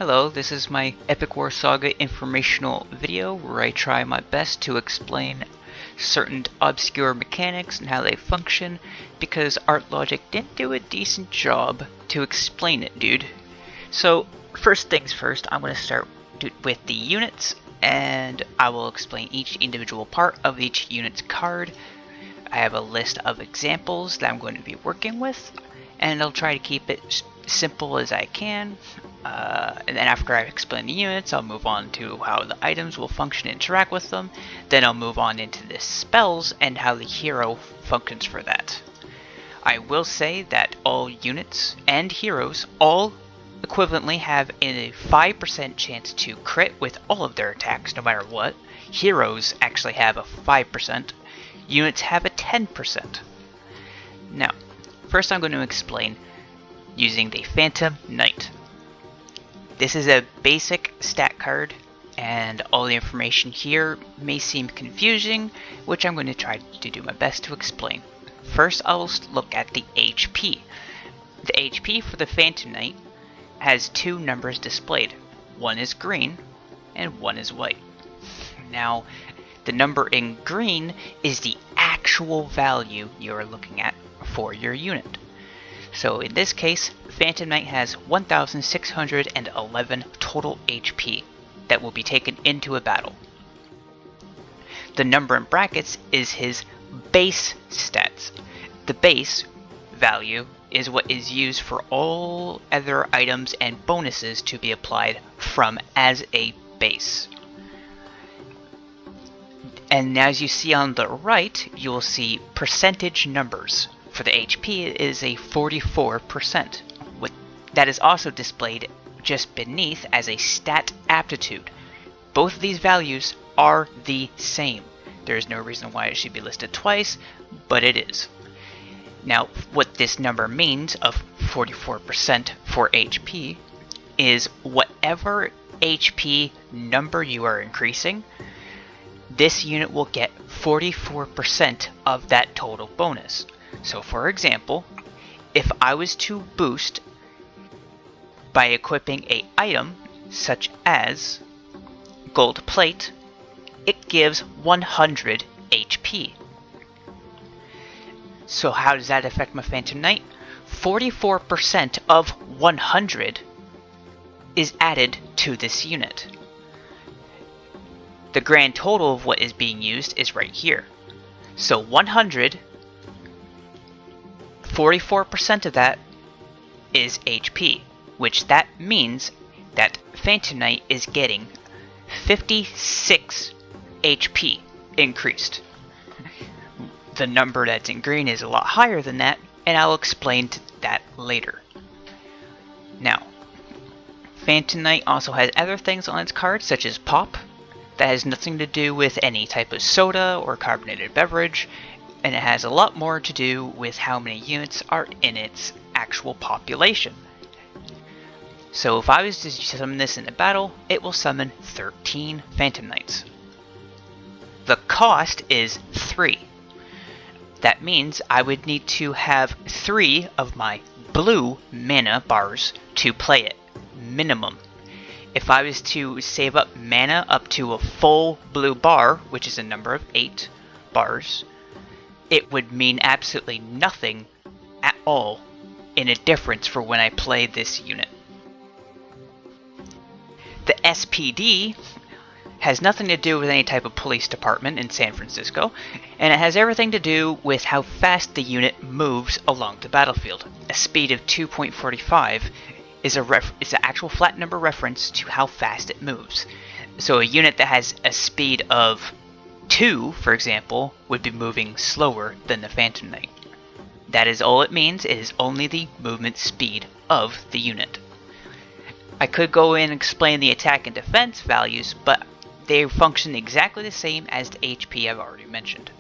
Hello, this is my Epic War Saga informational video where I try my best to explain certain obscure mechanics and how they function, because Art Logic didn't do a decent job to explain it, dude. So, first things first, I'm going to start with the units, and I will explain each individual part of each unit's card. I have a list of examples that I'm going to be working with, and I'll try to keep it simple as I can. And then after I explain the units, I'll move on to how the items will function and interact with them. Then I'll move on into the spells and how the hero functions for that. I will say that all units and heroes all equivalently have a 5% chance to crit with all of their attacks no matter what. Heroes actually have a 5%. Units have a 10%. Now, first I'm going to explain using the Phantom Knight. This is a basic stat card, and all the information here may seem confusing, which I'm going to try to do my best to explain. First, I'll look at the HP. The HP for the Phantom Knight has two numbers displayed. One is green, and one is white. Now, the number in green is the actual value you're looking at for your unit. So in this case, Phantom Knight has 1,611 total HP that will be taken into a battle. The number in brackets is his base stats. The base value is what is used for all other items and bonuses to be applied from as a base. And as you see on the right, you will see percentage numbers. For the HP, it is a 44%. That is also displayed just beneath as a Stat Aptitude. Both of these values are the same. There is no reason why it should be listed twice, but it is. Now, what this number means of 44% for HP is whatever HP number you are increasing, this unit will get 44% of that total bonus. So for example, if I was to boost by equipping an item such as gold plate, it gives 100 HP. So how does that affect my Phantom Knight? 44% of 100 is added to this unit. The grand total of what is being used is right here. So 100, 44% of that is HP, which that means that Phantom Knight is getting 56 HP increased. The number that's in green is a lot higher than that, and I'll explain that later. Now, Phantom Knight also has other things on its card, such as Pop. That has nothing to do with any type of soda or carbonated beverage, and it has a lot more to do with how many units are in its actual population. So if I was to summon this in a battle, it will summon 13 Phantom Knights. The cost is 3. That means I would need to have 3 of my blue mana bars to play it, minimum. If I was to save up mana up to a full blue bar, which is a number of 8 bars, it would mean absolutely nothing at all in a difference for when I play this unit. The SPD has nothing to do with any type of police department in San Francisco, and it has everything to do with how fast the unit moves along the battlefield. A speed of 2.45 is an actual flat number reference to how fast it moves. So a unit that has a speed of 2, for example, would be moving slower than the Phantom Knight. That is all it means. It is only the movement speed of the unit. I could go in and explain the attack and defense values, but they function exactly the same as the HP I've already mentioned.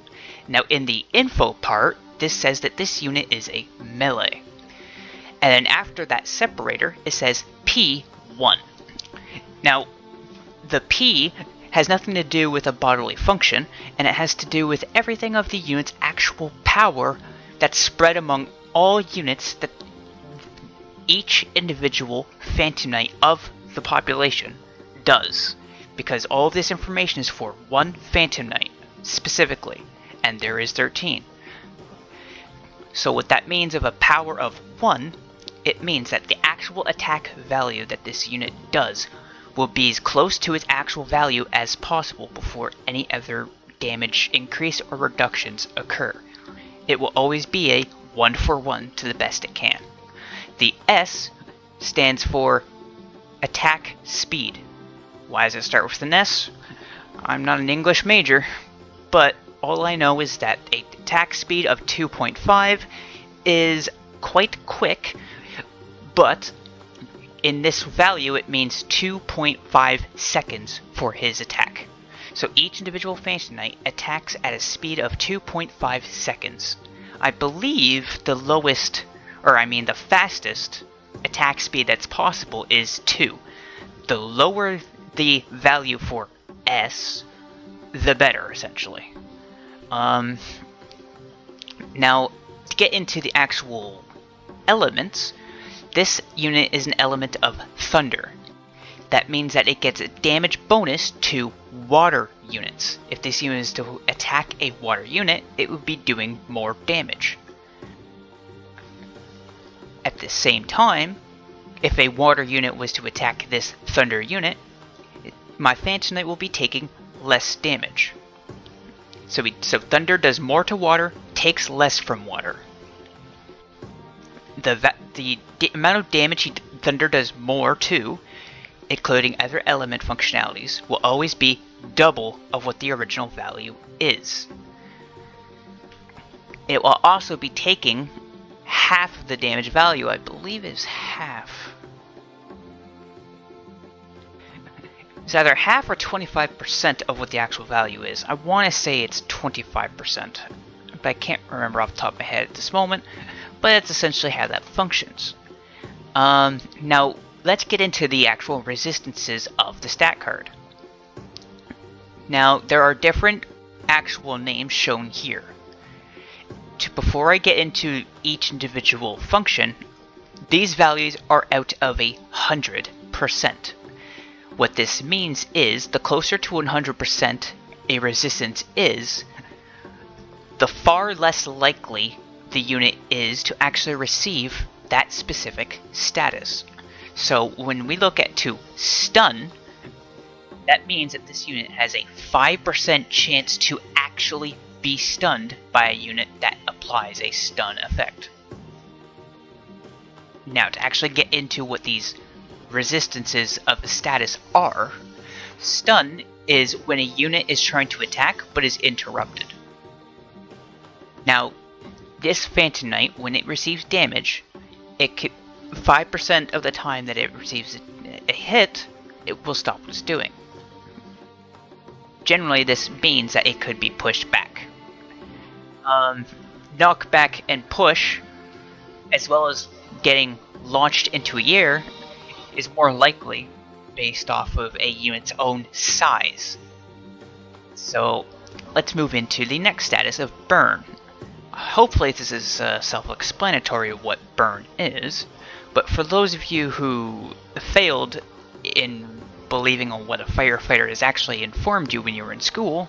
Now in the info part, this says that this unit is a melee. And then after that separator, it says P1. Now, the P has nothing to do with a bodily function, and it has to do with everything of the unit's actual power that's spread among all units that each individual Phantom Knight of the population does, because all of this information is for one Phantom Knight specifically, and there is 13. So what that means of a power of 1, it means that the actual attack value that this unit does will be as close to its actual value as possible before any other damage increase or reductions occur. It will always be a 1-for-1 to the best it can. The S stands for attack speed. Why does it start with an S? I'm not an English major, but all I know is that a attack speed of 2.5 is quite quick, but in this value it means 2.5 seconds for his attack. So each individual Phantom Knight attacks at a speed of 2.5 seconds. I believe the fastest attack speed that's possible is 2. The lower the value for S, the better, essentially. Now, to get into the actual elements, this unit is an element of thunder. That means that it gets a damage bonus to water units. If this unit is to attack a water unit, it would be doing more damage. At the same time, if a water unit was to attack this thunder unit, my Phantom Knight will be taking less damage. So thunder does more to water, takes less from water. The amount of damage thunder does more to, including other element functionalities, will always be double of what the original value is. It will also be taking half of the damage value. I believe is half. It's either half or 25% of what the actual value is. I want to say it's 25%, but I can't remember off the top of my head at this moment. But that's essentially how that functions. Now, let's get into the actual resistances of the stat card. Now, there are different actual names shown here. Before I get into each individual function, these values are out of 100%. What this means is, the closer to 100% a resistance is, the far less likely the unit is to actually receive that specific status. So when we look at to stun, that means that this unit has a 5% chance to actually be stunned by a unit that applies a stun effect. Now, to actually get into what these resistances of the status are, stun is when a unit is trying to attack but is interrupted. Now, this Phantom Knight, when it receives damage, 5% of the time that it receives a hit, it will stop what it's doing. Generally, this means that it could be pushed back. Knockback and push, as well as getting launched into the air, is more likely based off of a unit's own size. So, let's move into the next status of burn. Hopefully this is self-explanatory of what burn is, but for those of you who failed in believing on what a firefighter has actually informed you when you were in school,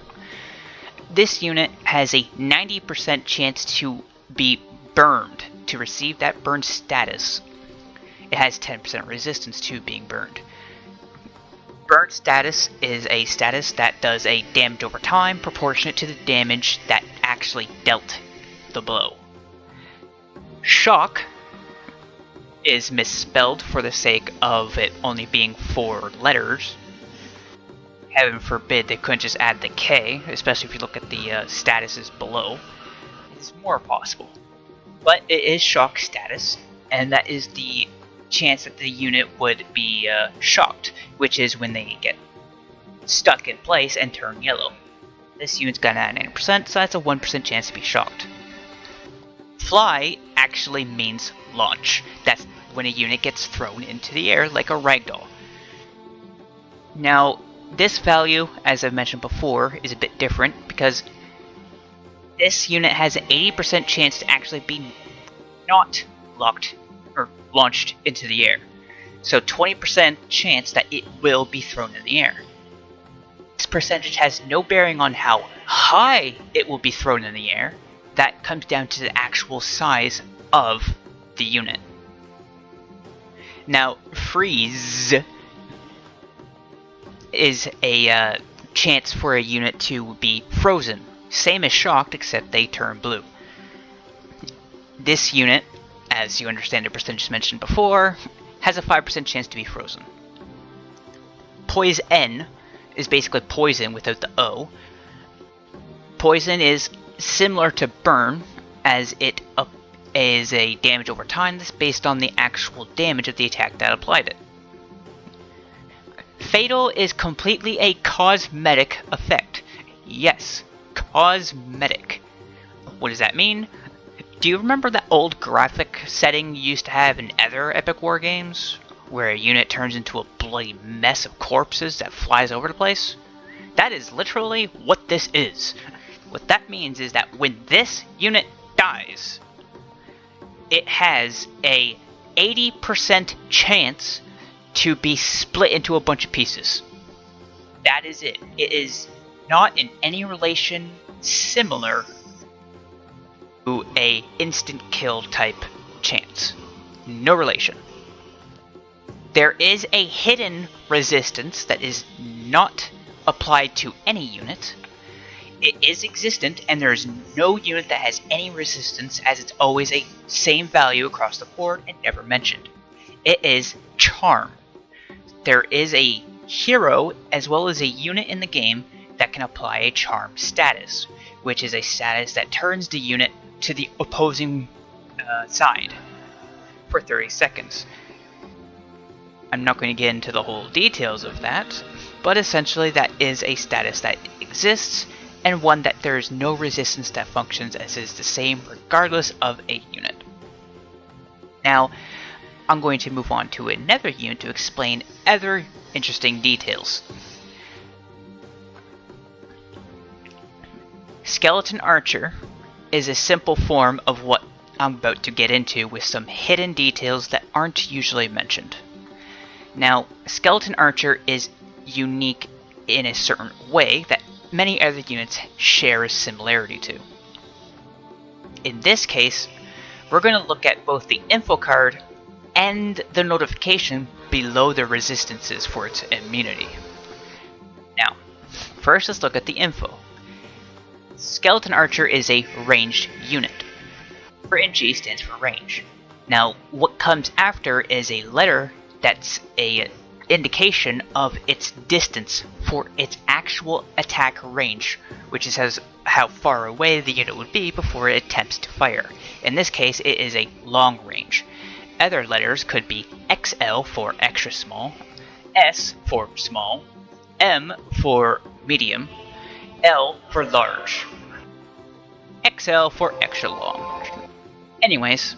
this unit has a 90% chance to be burned, to receive that burn status. It has 10% resistance to being burned. Burn status is a status that does a damage over time proportionate to the damage that actually dealt the blow. Shock is misspelled for the sake of it only being 4 letters. Heaven forbid they couldn't just add the K, especially if you look at the statuses below. It's more possible. But it is shock status, and that is the chance that the unit would be shocked, which is when they get stuck in place and turn yellow. This unit's got 99%, so that's a 1% chance to be shocked. Fly actually means launch. That's when a unit gets thrown into the air like a ragdoll. Now, this value, as I've mentioned before, is a bit different because this unit has an 80% chance to actually be not locked or launched into the air. So 20% chance that it will be thrown in the air. This percentage has no bearing on how high it will be thrown in the air. That comes down to the actual size of the unit. Now, freeze is a chance for a unit to be frozen. Same as shocked, except they turn blue. This unit, as you understand the percentage mentioned before, has a 5% chance to be frozen. Poison is basically poison without the O. Poison is similar to burn, as it is a damage over time that's based on the actual damage of the attack that applied it. Fatal is completely a cosmetic effect. Yes, cosmetic. What does that mean? Do you remember that old graphic setting you used to have in other Epic War games? Where a unit turns into a bloody mess of corpses that flies over the place? That is literally what this is. What that means is that when this unit dies, it has a 80% chance to be split into a bunch of pieces. That is it. It is not in any relation similar to a instant kill type chance. No relation. There is a hidden resistance that is not applied to any unit. It is existent, and there is no unit that has any resistance, as it's always a same value across the board and never mentioned. It is charm. There is a hero as well as a unit in the game that can apply a charm status, which is a status that turns the unit to the opposing side for 30 seconds. I'm not going to get into the whole details of that, but essentially that is a status that exists, and one that there is no resistance that functions as is the same regardless of a unit. Now, I'm going to move on to another unit to explain other interesting details. Skeleton Archer is a simple form of what I'm about to get into with some hidden details that aren't usually mentioned. Now, Skeleton Archer is unique in a certain way that many other units share a similarity to. In this case, we're going to look at both the info card and the notification below the resistances for its immunity. Now, first let's look at the info. Skeleton Archer is a ranged unit. RNG stands for range. Now, what comes after is a letter that's a indication of its distance for its actual attack range, which says how far away the unit would be before it attempts to fire. In this case, it is a long range. Other letters could be XL for extra small, S for small, M for medium, L for large, XL for extra long. Anyways,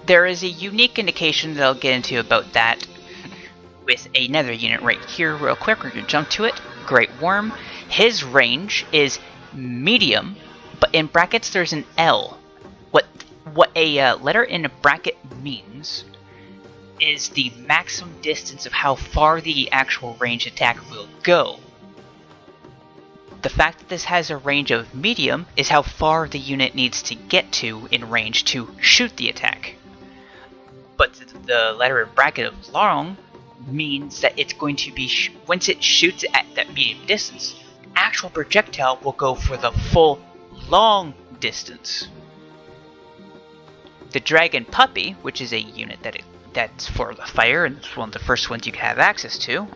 there is a unique indication that I'll get into about that with another unit right here real quick. We're going to jump to it. Great Worm. His range is medium, but in brackets there's an L. What a letter in a bracket means is the maximum distance of how far the actual ranged attack will go. The fact that this has a range of medium is how far the unit needs to get to in range to shoot the attack. But the letter in bracket of long means that it's going to be, once it shoots at that medium distance, actual projectile will go for the full long distance. The Dragon Puppy, which is a unit that's for the fire, and it's one of the first ones you can have access to,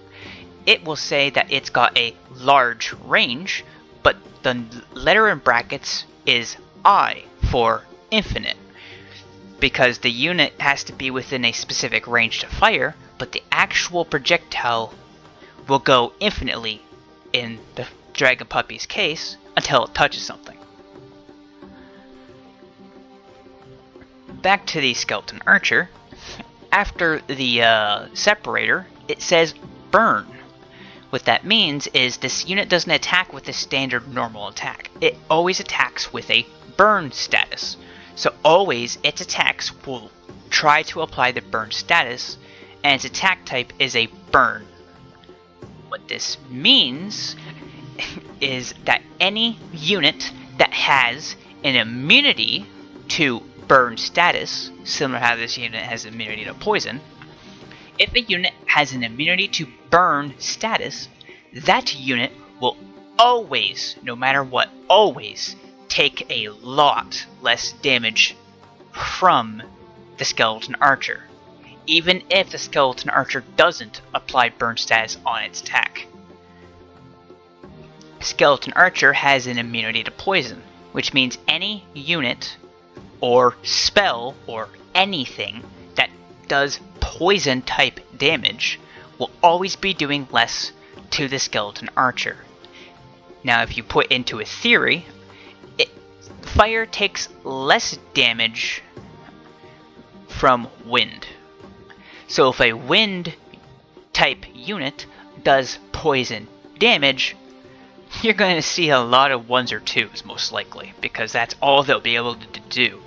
it will say that it's got a large range, but the letter in brackets is I for infinite, because the unit has to be within a specific range to fire, but the actual projectile will go infinitely in the Dragon Puppy's case until it touches something. Back to the Skeleton Archer. After the separator, it says burn. What that means is this unit doesn't attack with a standard normal attack. It always attacks with a burn status. So always its attacks will try to apply the burn status, and its attack type is a burn. What this means is that any unit that has an immunity to burn status, similar to how this unit has immunity to poison, if a unit has an immunity to burn status, that unit will always, no matter what, always take a lot less damage from the skeleton archer, even if the skeleton archer doesn't apply burn status on its attack. Skeleton archer has an immunity to poison, which means any unit or spell or anything that does poison type damage will always be doing less to the skeleton archer. Now, if you put into a theory, fire takes less damage from wind. So if a wind type unit does poison damage, you're going to see a lot of 1s or 2s most likely, because that's all they'll be able to do.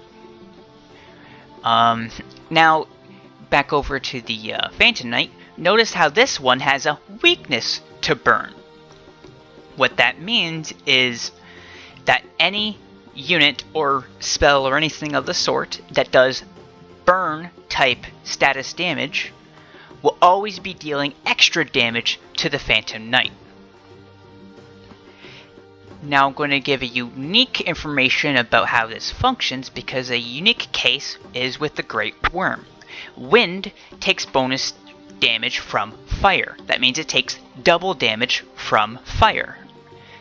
Now, back over to the Phantom Knight, notice how this one has a weakness to burn. What that means is that any unit or spell or anything of the sort that does burn type status damage will always be dealing extra damage to the Phantom Knight. Now I'm going to give a unique information about how this functions, because a unique case is with the Great Worm. Wind takes bonus damage from fire. That means it takes double damage from fire.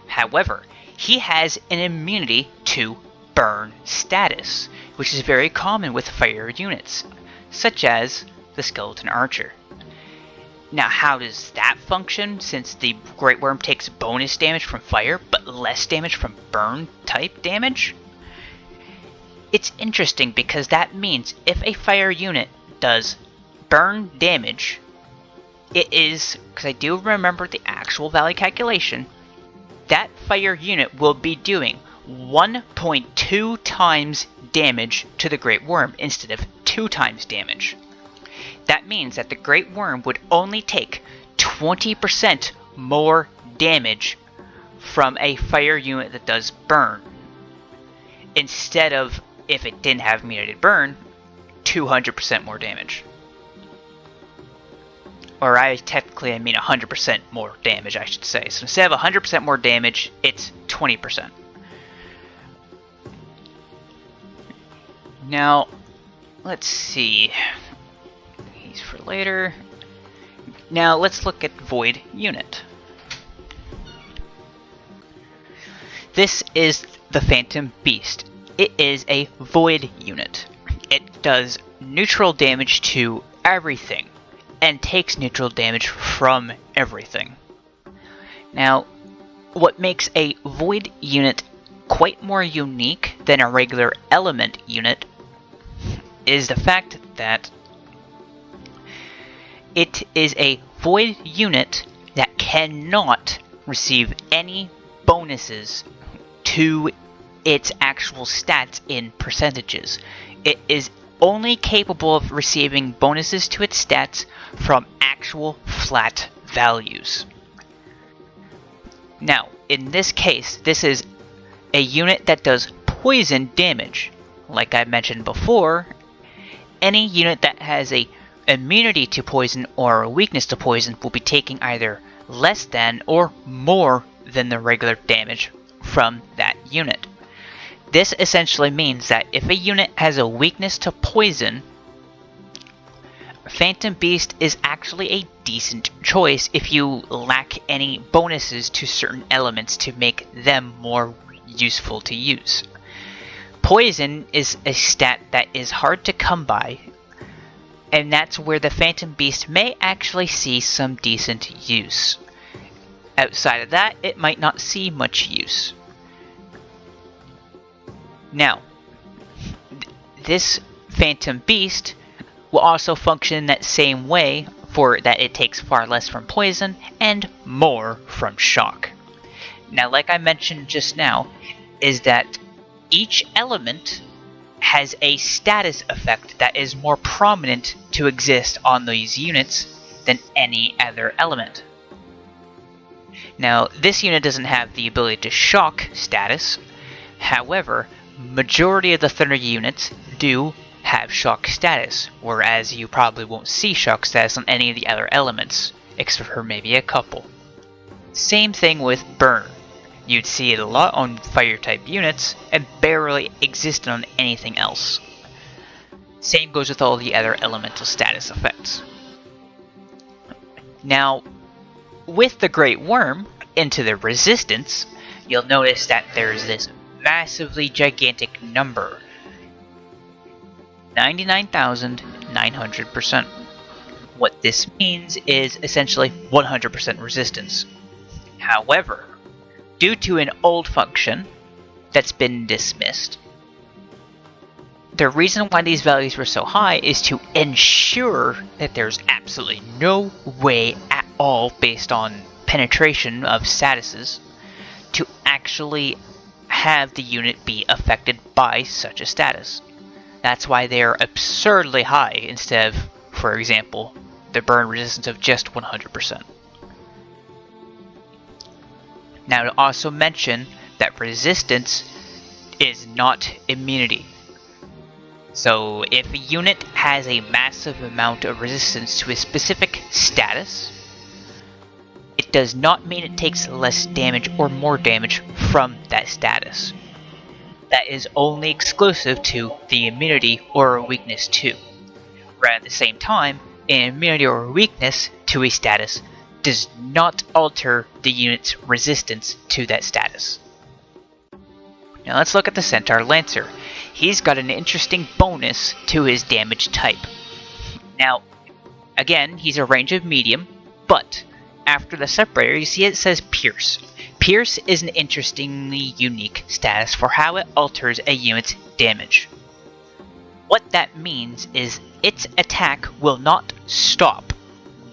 However, he has an immunity to burn status, which is very common with fire units, such as the Skeleton Archer. Now, how does that function, since the Great Worm takes bonus damage from fire, but less damage from burn type damage? It's interesting because that means if a fire unit does burn damage, it is, because I do remember the actual value calculation, that fire unit will be doing 1.2 times damage to the Great Worm instead of 2 times damage. That means that the Great Worm would only take 20% more damage from a fire unit that does burn, instead of, if it didn't have immunity to burn, 200% more damage. Or I mean 100% more damage, I should say. So instead of 100% more damage, it's 20%. Now, let's see. He's for later. Now, let's look at Void Unit. This is the Phantom Beast. It is a Void Unit. It does neutral damage to everything, and takes neutral damage from everything. Now, what makes a Void unit quite more unique than a regular element unit is the fact that it is a Void unit that cannot receive any bonuses to its actual stats in percentages. It is only capable of receiving bonuses to its stats from actual flat values. Now, in this case, this is a unit that does poison damage. Like I mentioned before, any unit that has a immunity to poison or a weakness to poison will be taking either less than or more than the regular damage from that unit. This essentially means that if a unit has a weakness to poison, Phantom Beast is actually a decent choice if you lack any bonuses to certain elements to make them more useful to use. Poison is a stat that is hard to come by, and that's where the Phantom Beast may actually see some decent use. Outside of that, it might not see much use. Now, this Phantom Beast will also function in that same way, for that it takes far less from poison and more from shock. Now, like I mentioned just now, is that each element has a status effect that is more prominent to exist on these units than any other element. Now, this unit doesn't have the ability to shock status. However, majority of the Thunder units do have shock status, whereas you probably won't see shock status on any of the other elements, except for maybe a couple. Same thing with Burn. You'd see it a lot on Fire-type units, and barely existed on anything else. Same goes with all the other elemental status effects. Now, with the Great Worm into the Resistance, you'll notice that there's this massively gigantic number. 99,900%. What this means is essentially 100% resistance. However, due to an old function that's been dismissed, the reason why these values were so high is to ensure that there's absolutely no way at all, based on penetration of statuses, to actually have the unit be affected by such a status. That's why they're absurdly high instead of, for example, the burn resistance of just 100%. Now, to also mention that resistance is not immunity. So if a unit has a massive amount of resistance to a specific status, it does not mean it takes less damage or more damage from that status. That is only exclusive to the immunity or a weakness to. But at the same time, an immunity or a weakness to a status does not alter the unit's resistance to that status. Now let's look at the Centaur Lancer. He's got an interesting bonus to his damage type. Now, again, he's a range of medium, but after the separator, you see it says Pierce. Pierce is an interestingly unique status for how it alters a unit's damage. What that means is its attack will not stop.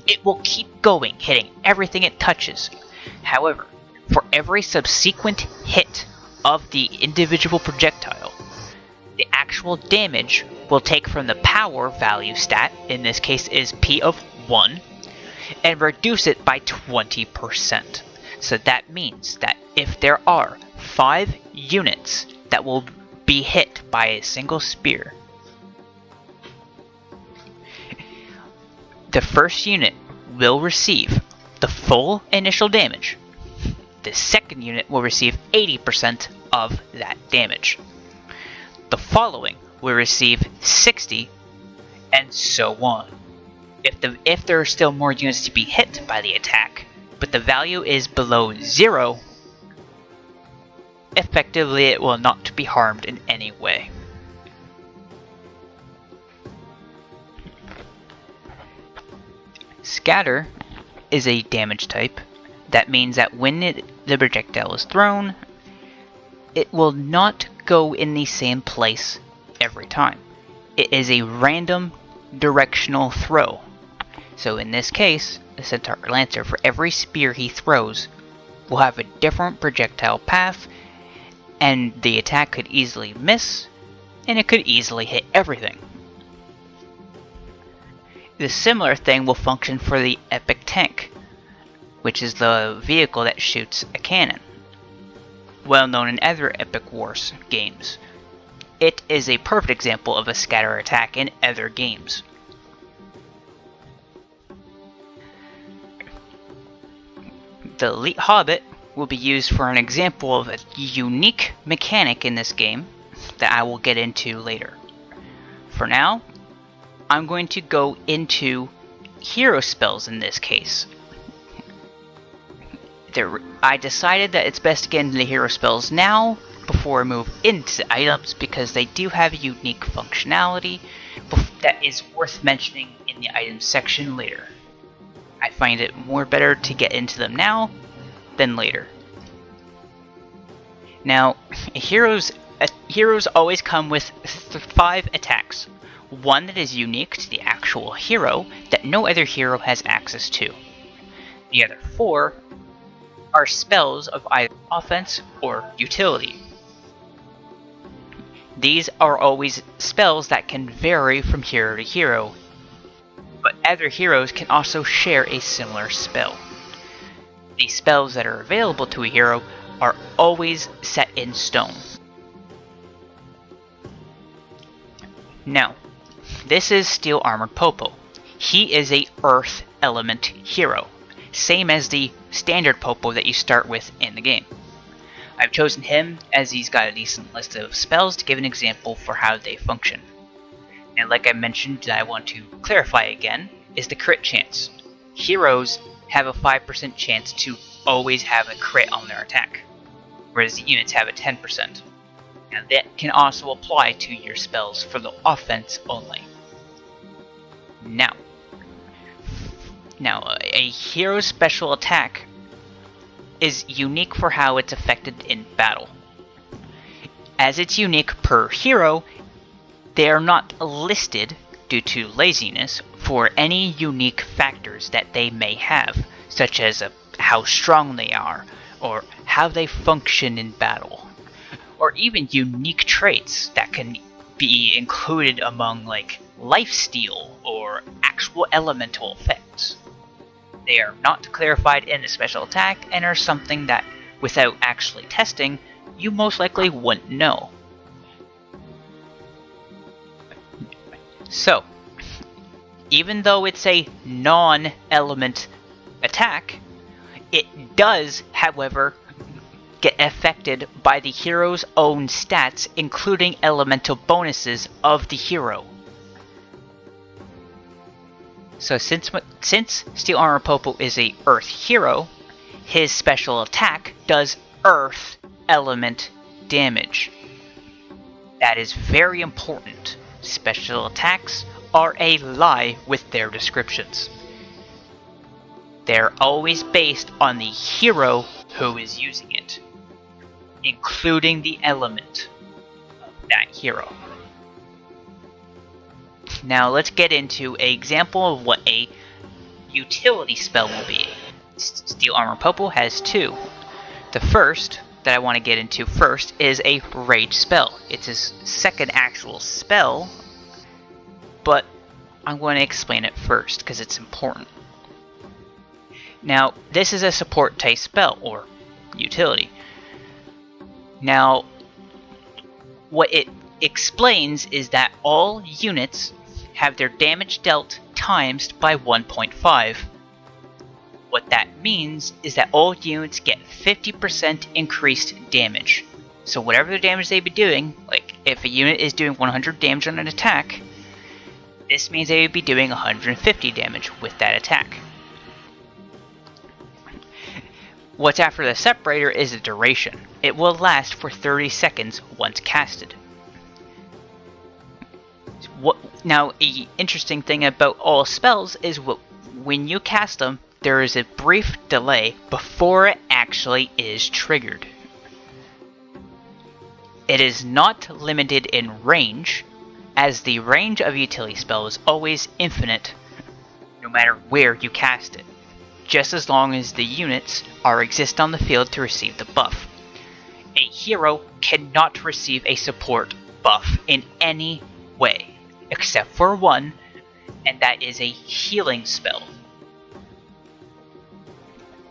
It will keep going, hitting everything it touches. However, for every subsequent hit of the individual projectile, the actual damage will take from the power value stat, in this case is P of 1, and reduce it by 20%. So that means that if there are 5 units that will be hit by a single spear, the first unit will receive the full initial damage. The second unit will receive 80% of that damage. The following will receive 60, and so on. If there are still more units to be hit by the attack, but the value is below 0, effectively it will not be harmed in any way. Scatter is a damage type. That means that when the projectile is thrown, it will not go in the same place every time. It is a random directional throw. So in this case, the Centaur Lancer, for every spear he throws, will have a different projectile path, and the attack could easily miss, and it could easily hit everything. The similar thing will function for the Epic Tank, which is the vehicle that shoots a cannon, well known in other Epic Wars games. It is a perfect example of a scatter attack in other games. The Elite Hobbit will be used for an example of a unique mechanic in this game that I will get into later. For now, I'm going to go into hero spells in this case. I decided that it's best to get into the hero spells now before I move into the items, because they do have a unique functionality that is worth mentioning in the items section later. I find it more better to get into them now than later. Now, heroes always come with 5 attacks. One that is unique to the actual hero that no other hero has access to. The other 4 are spells of either offense or utility. These are always spells that can vary from hero to hero, but other heroes can also share a similar spell. The spells that are available to a hero are always set in stone. Now, this is Steel Armored Popo. He is a Earth element hero, same as the standard Popo that you start with in the game. I've chosen him as he's got a decent list of spells to give an example for how they function. And like I mentioned, that I want to clarify again, is the crit chance. Heroes have a 5% chance to always have a crit on their attack, whereas the units have a 10%. And that can also apply to your spells for the offense only. Now, a hero's special attack is unique for how it's affected in battle. As it's unique per hero, they are not listed, due to laziness, for any unique factors that they may have, such as how strong they are, or how they function in battle, or even unique traits that can be included among like lifesteal or actual elemental effects. They are not clarified in the special attack and are something that, without actually testing, you most likely wouldn't know. So, even though it's a non-element attack, it does, however, get affected by the hero's own stats, including elemental bonuses of the hero. So since Steel Armor Popo is a Earth hero, his special attack does Earth element damage. That is very important. Special attacks are a lie with their descriptions. They're always based on the hero who is using it, including the element of that hero. Now let's get into an example of what a utility spell will be. Steel Armor Popo has two. The first that I want to get into first is a rage spell. It's his second actual spell, but I'm going to explain it first because it's important. Now, this is a support type spell, or utility. Now, what it explains is that all units have their damage dealt times by 1.5. What that means is that all units get 50% increased damage. So whatever the damage they be doing, like if a unit is doing 100 damage on an attack, this means they would be doing 150 damage with that attack. What's after the separator is the duration. It will last for 30 seconds once casted. Now, an interesting thing about all spells is when you cast them, there is a brief delay before it actually is triggered. It is not limited in range, as the range of utility spell is always infinite, no matter where you cast it, just as long as the units exist on the field to receive the buff. A hero cannot receive a support buff in any way, except for one, and that is a healing spell.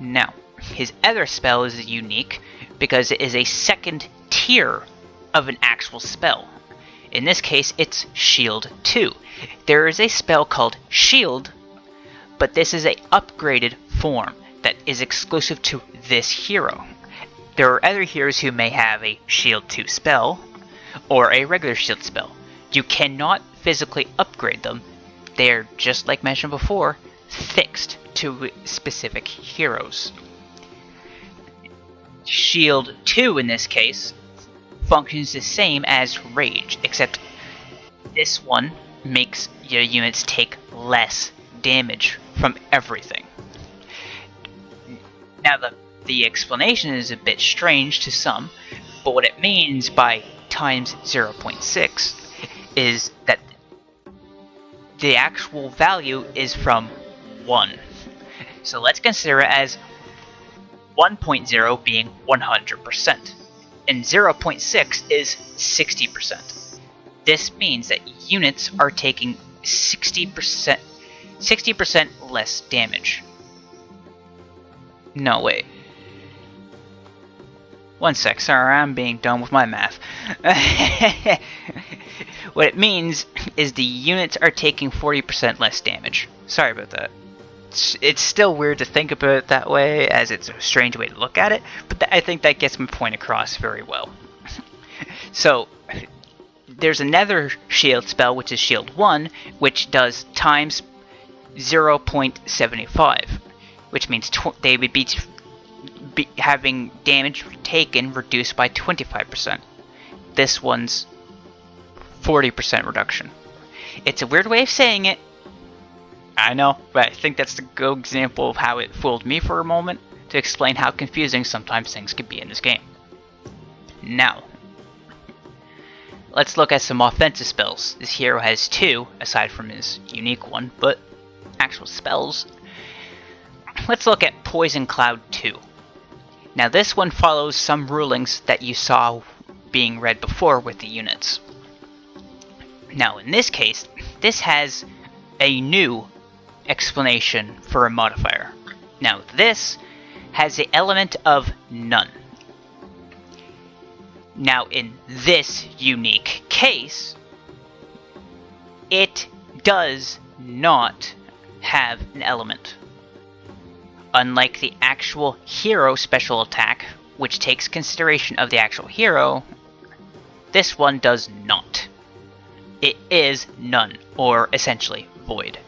Now, his other spell is unique because it is a second tier of an actual spell. In this case, it's Shield 2. There is a spell called Shield, but this is an upgraded form that is exclusive to this hero. There are other heroes who may have a Shield 2 spell, or a regular Shield spell. You cannot physically upgrade them. They're, just like mentioned before, fixed to specific heroes. Shield 2 in this case functions the same as Rage, except this one makes your units take less damage from everything. Now the explanation is a bit strange to some, but what it means by times 0.6 is that the actual value is from 1. So let's consider it as 1.0 being 100%. and 0.6 is 60%. This means that units are taking 60% less damage. No, wait. One sec, sorry, I'm being dumb with my math. What it means is the units are taking 40% less damage. Sorry about that. It's still weird to think about it that way, as it's a strange way to look at it, but I think that gets my point across very well. So, there's another shield spell, which is Shield 1, which does times 0.75, which means they would be having damage taken reduced by 25%. This one's 40% reduction. It's a weird way of saying it, I know, but I think that's a good example of how it fooled me for a moment to explain how confusing sometimes things can be in this game. Now, let's look at some offensive spells. This hero has 2, aside from his unique one, but actual spells. Let's look at Poison Cloud 2. Now this one follows some rulings that you saw being read before with the units. Now in this case, this has a new explanation for a modifier. Now this has the element of none. Now in this unique case, it does not have an element. Unlike the actual hero special attack, which takes consideration of the actual hero, this one does not. It is none, or essentially void.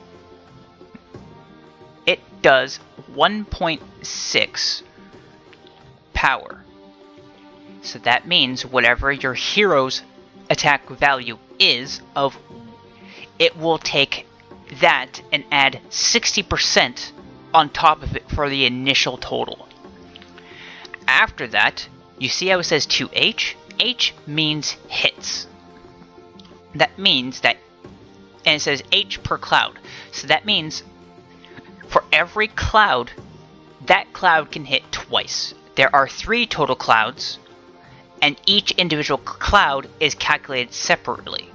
It does 1.6 power. So that means whatever your hero's attack value is, it will take that and add 60% on top of it for the initial total. After that, you see how it says 2H? H means hits. That means that, and it says H per cloud. So that means for every cloud, that cloud can hit twice. There are 3 total clouds, and each individual cloud is calculated separately.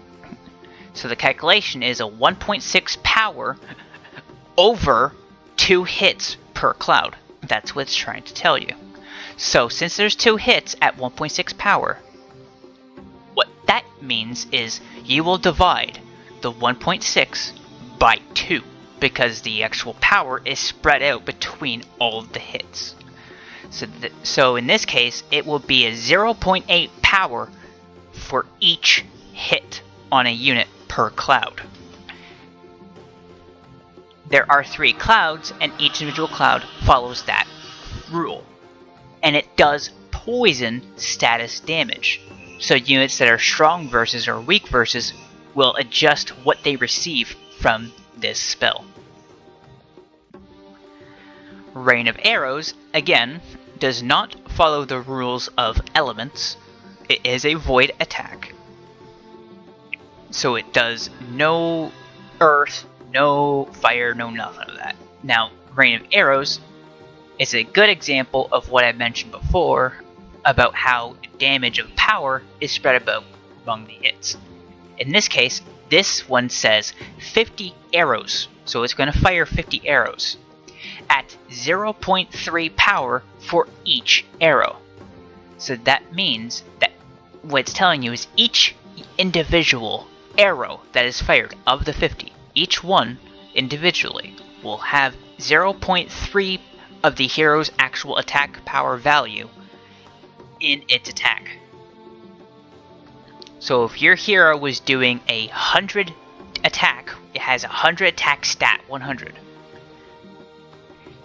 So the calculation is a 1.6 power over 2 hits per cloud. That's what it's trying to tell you. So since there's 2 hits at 1.6 power, what that means is you will divide the 1.6 by 2, because the actual power is spread out between all of the hits. So in this case, it will be a 0.8 power for each hit on a unit per cloud. There are 3 clouds, and each individual cloud follows that rule. And it does poison status damage. So units that are strong versus or weak versus will adjust what they receive from this spell. Rain of Arrows, again, does not follow the rules of elements. It is a void attack. So it does no earth, no fire, no nothing of that. Now, Rain of Arrows is a good example of what I mentioned before about how damage of power is spread about among the hits. In this case, this one says 50 arrows, so it's going to fire 50 arrows at 0.3 power for each arrow. So that means that what it's telling you is each individual arrow that is fired of the 50, each one individually will have 0.3 of the hero's actual attack power value in its attack. So if your hero was doing 100 attack, it has 100 attack stat 100.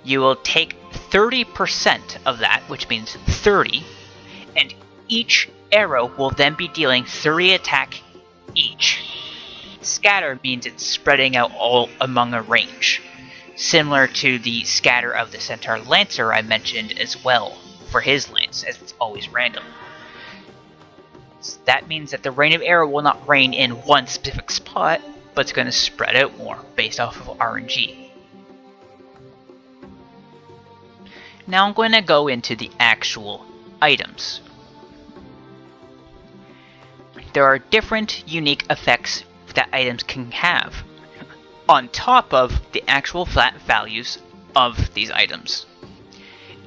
You will take 30% of that, which means 30, and each arrow will then be dealing 30 attack each. Scatter means it's spreading out all among a range, similar to the scatter of the Centaur Lancer I mentioned as well for his lance, as it's always random. So that means that the rain of arrow will not rain in one specific spot, but it's going to spread out more based off of RNG. Now I'm going to go into the actual items. there are different unique effects that items can have on top of the actual flat values of these items.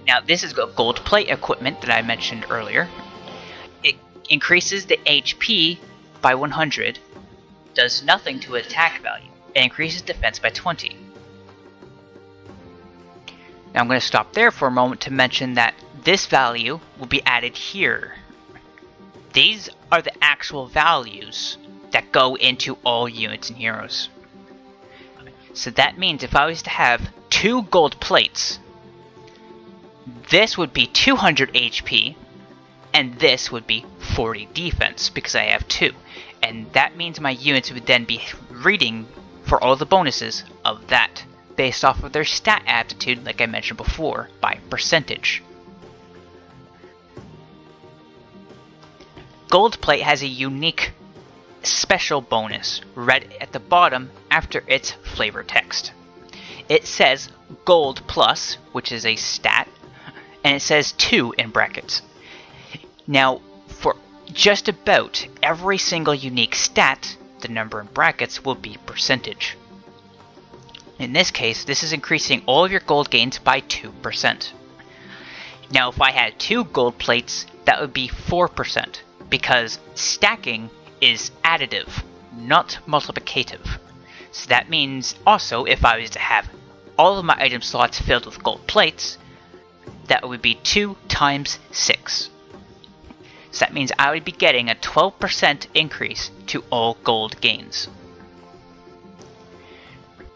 Now this is gold plate equipment that I mentioned earlier. It increases the HP by 100, does nothing to attack value, and increases defense by 20. Now I'm going to stop there for a moment to mention that this value will be added here. These are the actual values that go into all units and heroes. So that means if I was to have 2 gold plates, this would be 200 HP, and this would be 40 defense, because I have 2. And that means my units would then be reading for all the bonuses of that, based off of their stat aptitude, like I mentioned before, by percentage. Gold plate has a unique special bonus right at the bottom after its flavor text. It says gold plus, which is a stat, and it says 2 in brackets. Now, for just about every single unique stat, the number in brackets will be percentage. In this case, this is increasing all of your gold gains by 2%. Now, if I had 2 gold plates, that would be 4%, because stacking is additive, not multiplicative. So that means also, if I was to have all of my item slots filled with gold plates, that would be 2 times 6. So that means I would be getting a 12% increase to all gold gains.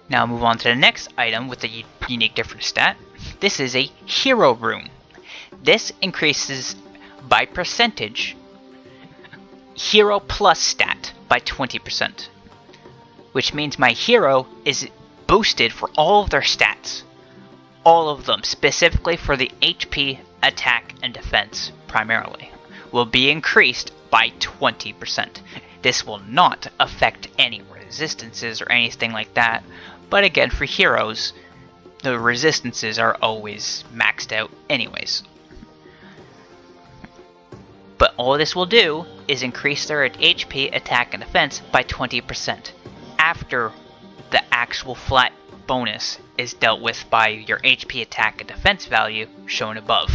Now move on to the next item with a unique different stat. This is a hero rune. This increases by percentage hero plus stat by 20%, which means my hero is boosted for all of their stats, all of them, specifically for the HP, attack, and defense primarily, will be increased by 20%. This will not affect any resistances or anything like that, but again, for heroes, the resistances are always maxed out anyways. But all this will do is increase their HP, attack, and defense by 20% after the actual flat bonus is dealt with by your HP, attack, and defense value shown above.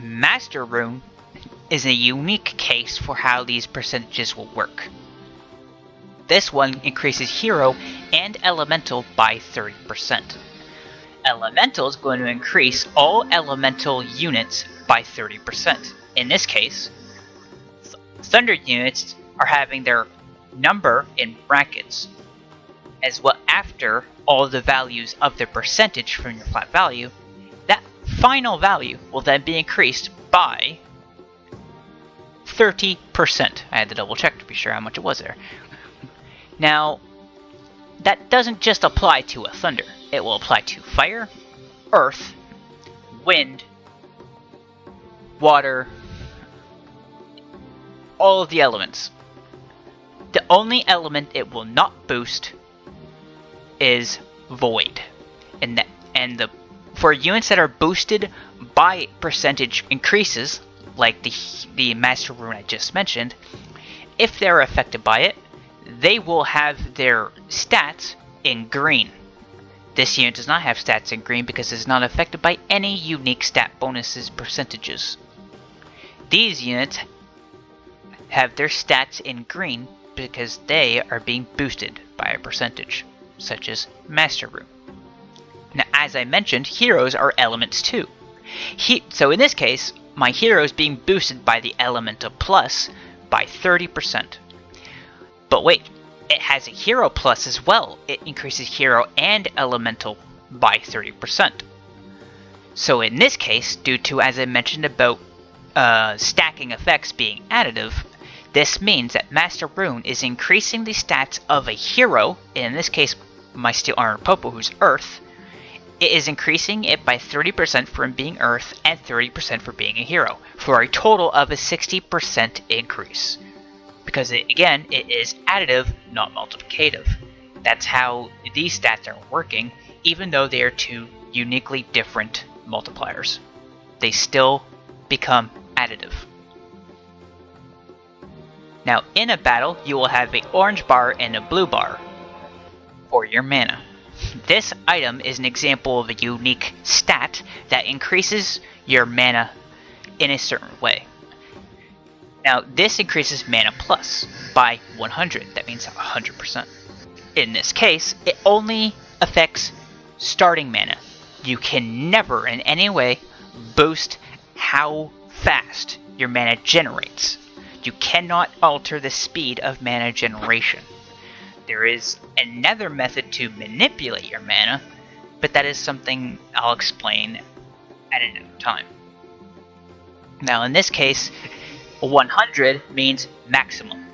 Master Rune is a unique case for how these percentages will work. This one increases hero and elemental by 30%. Elemental is going to increase all elemental units by 30%. In this case, thunder units are having their number in brackets, as well after all the values of their percentage from your flat value. That final value will then be increased by 30%. I had to double check to be sure how much it was there. Now, that doesn't just apply to a thunder. It will apply to fire, earth, wind, water, all of the elements. The only element it will not boost is void. For units that are boosted by percentage increases, like the Master Rune I just mentioned, if they're affected by it, they will have their stats in green. This unit does not have stats in green because it's not affected by any unique stat bonuses percentages. These units have their stats in green because they are being boosted by a percentage, such as Master Rune. Now, as I mentioned, heroes are elements too. So in this case, my hero is being boosted by the Elemental Plus by 30%. But wait, it has a Hero Plus as well. It increases Hero and Elemental by 30%. So in this case, due to, as I mentioned about stacking effects being additive, this means that Master Rune is increasing the stats of a hero, in this case my Steel Armored Popo, who's Earth. It is increasing it by 30% from being Earth and 30% for being a hero, for a total of a 60% increase. Because again, it is additive, not multiplicative. That's how these stats are working, even though they are two uniquely different multipliers. They still become additive. Now, in a battle, you will have an orange bar and a blue bar for your mana. This item is an example of a unique stat that increases your mana in a certain way. Now, this increases mana plus by 100. That means 100%. In this case, it only affects starting mana. You can never in any way boost how fast your mana generates. You cannot alter the speed of mana generation. There is another method to manipulate your mana, but that is something I'll explain at another time. Now in this case, 100 means maximum,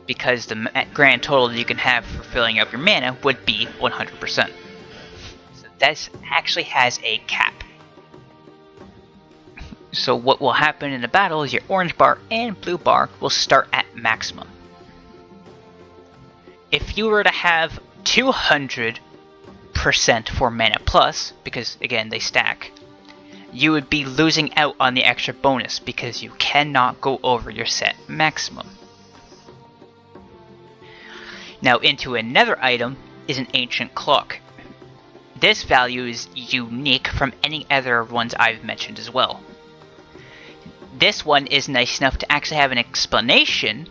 because the grand total that you can have for filling up your mana would be 100%. So this actually has a cap. So what will happen in a battle is your orange bar and blue bar will start at maximum. If you were to have 200% for mana plus, because again they stack, you would be losing out on the extra bonus because you cannot go over your set maximum. Now into another item is an ancient clock. This value is unique from any other ones I've mentioned as well. This one is nice enough to actually have an explanation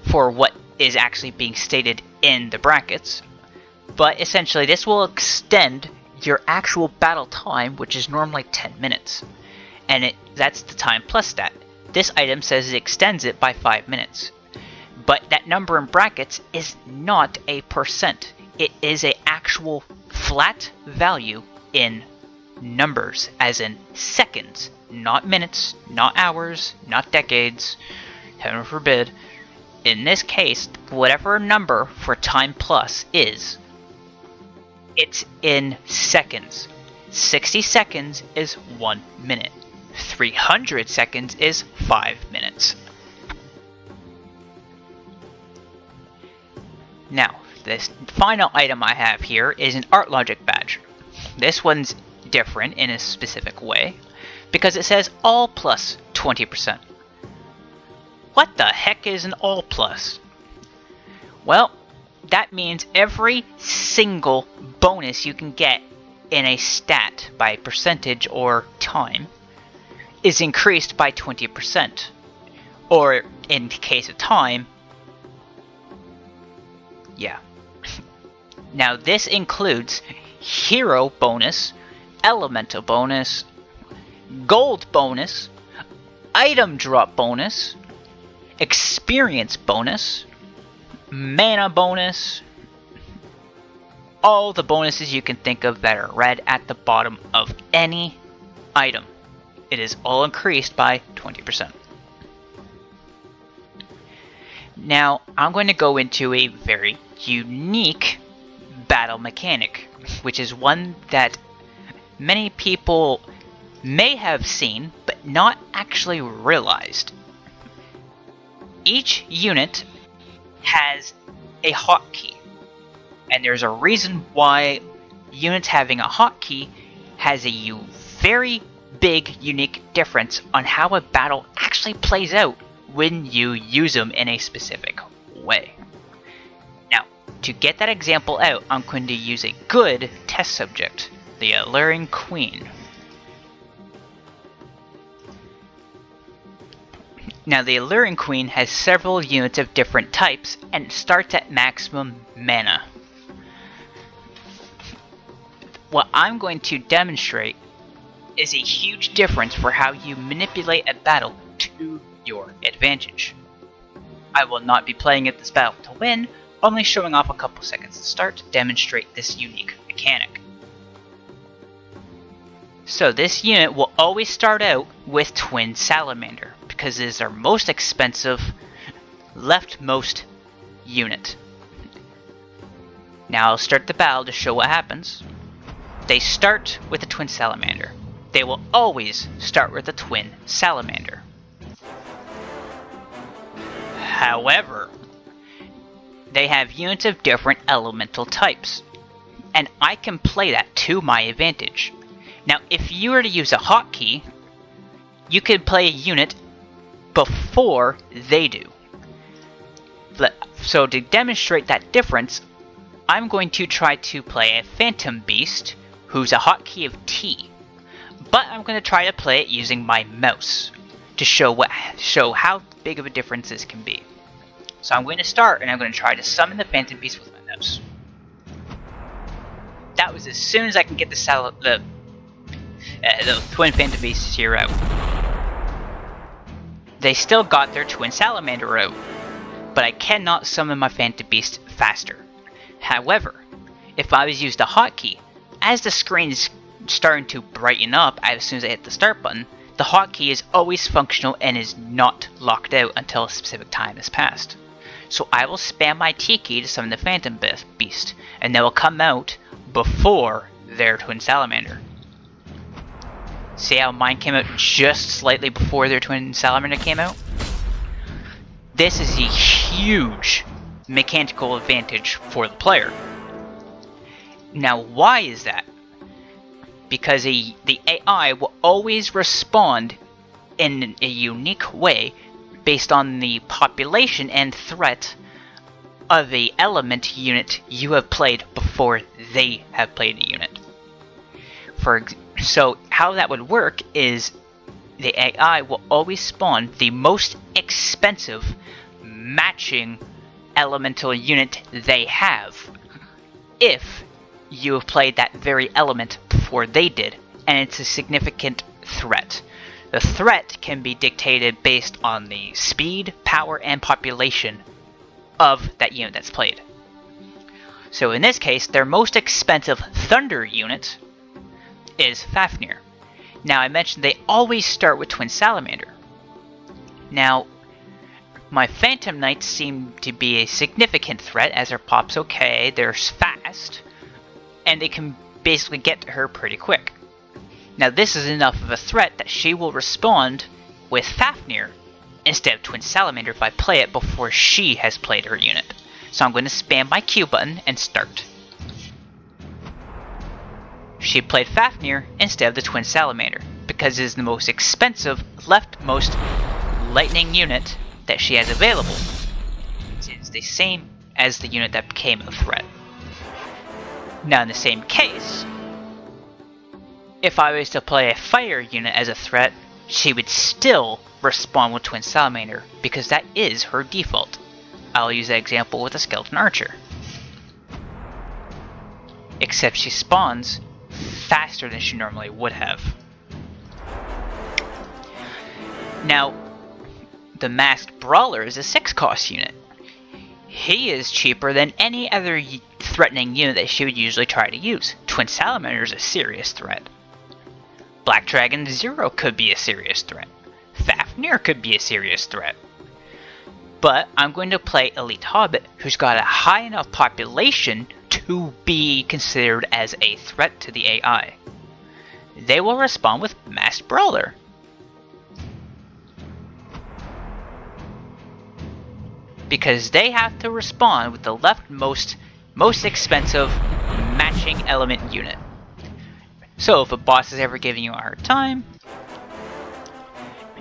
for what is actually being stated in the brackets, but essentially this will extend your actual battle time, which is normally 10 minutes, and that's the time plus stat. This item says it extends it by 5 minutes, but that number in brackets is not a percent. It is an actual flat value in numbers, as in seconds, not minutes, not hours, not decades, heaven forbid. In this case, whatever number for time plus is, it's in seconds. 60 seconds is 1 minute. 300 seconds is 5 minutes. Now, this final item I have here is an Art Logic badge. This one's different in a specific way, because it says all plus 20%. What the heck is an all plus? Well, that means every single bonus you can get in a stat by percentage or time is increased by 20%. Or in case of time, yeah. Now this includes hero bonus, elemental bonus, gold bonus, item drop bonus, experience bonus, mana bonus, all the bonuses you can think of that are read at the bottom of any item. It is all increased by 20%. Now, I'm going to go into a very unique battle mechanic, which is one that many people may have seen, but not actually realized. Each unit has a hotkey, and there's a reason why units having a hotkey has a very big unique difference on how a battle actually plays out when you use them in a specific way. Now, to get that example out, I'm going to use a good test subject, the Alluring Queen. Now, the Alluring Queen has several units of different types and starts at maximum mana. What I'm going to demonstrate is a huge difference for how you manipulate a battle to your advantage. I will not be playing at this battle to win, only showing off a couple seconds to start to demonstrate this unique mechanic. So this unit will always start out with Twin Salamander, because it is our most expensive, leftmost unit. Now I'll start the battle to show what happens. They start with the Twin Salamander. They will always start with the Twin Salamander. However, they have units of different elemental types, and I can play that to my advantage. Now, if you were to use a hotkey, you can play a unit before they do. So to demonstrate that difference, I'm going to try to play a Phantom Beast who's a hotkey of T. But I'm going to try to play it using my mouse to show how big of a difference this can be. So I'm going to start and I'm going to try to summon the Phantom Beast with my mouse. That was as soon as I can get the Twin Phantom Beasts here out. They still got their Twin Salamander out, but I cannot summon my Phantom Beast faster. However, if I was used a hotkey, as the screen is starting to brighten up as soon as I hit the start button, the hotkey is always functional and is not locked out until a specific time has passed. So I will spam my T key to summon the Phantom Beast, and they will come out before their Twin Salamander. See how mine came out just slightly before their Twin Salamander came out? This is a huge mechanical advantage for the player. Now why is that? Because the AI will always respond in a unique way based on the population and threat of the element unit you have played before they have played the unit. So how that would work is the AI will always spawn the most expensive matching elemental unit they have if you have played that very element before they did, and it's a significant threat. The threat can be dictated based on the speed, power, and population of that unit that's played. So in this case, their most expensive Thunder unit is Fafnir. Now I mentioned they always start with Twin Salamander. Now, my Phantom Knights seem to be a significant threat as their pop's okay, they're fast, and they can basically get to her pretty quick. Now this is enough of a threat that she will respond with Fafnir instead of Twin Salamander if I play it before she has played her unit. So I'm going to spam my Q button and start. She played Fafnir instead of the Twin Salamander because it is the most expensive leftmost lightning unit that she has available. It's the same as the unit that became a threat. Now in the same case, if I was to play a fire unit as a threat, she would still respond with Twin Salamander because that is her default. I'll use that example with a Skeleton Archer. Except she spawns faster than she normally would have. Now, the Masked Brawler is a 6-cost unit. He is cheaper than any other threatening unit that she would usually try to use. Twin Salamander is a serious threat. Black Dragon Zero could be a serious threat. Fafnir could be a serious threat. But I'm going to play Elite Hobbit, who's got a high enough population to be considered as a threat to the AI. They will respond with Masked Brawler. Because they have to respond with the leftmost, most expensive matching element unit. So if a boss is ever giving you a hard time,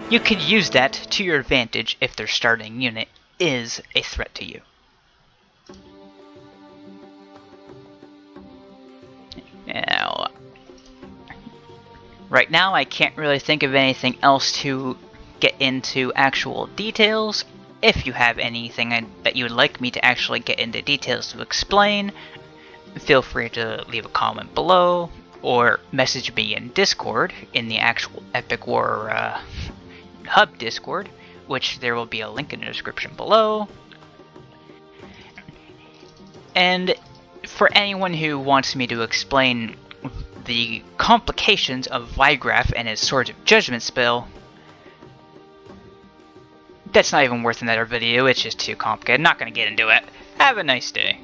you could use that to your advantage if their starting unit is a threat to you. Now, right now I can't really think of anything else to get into actual details. If you have anything that you would like me to actually get into details to explain, feel free to leave a comment below, or message me in Discord, in the actual Epic War Hub Discord, which there will be a link in the description below. And for anyone who wants me to explain the complications of Vigraph and his Swords of Judgment spell, that's not even worth another video, it's just too complicated. I'm not going to get into it. Have a nice day.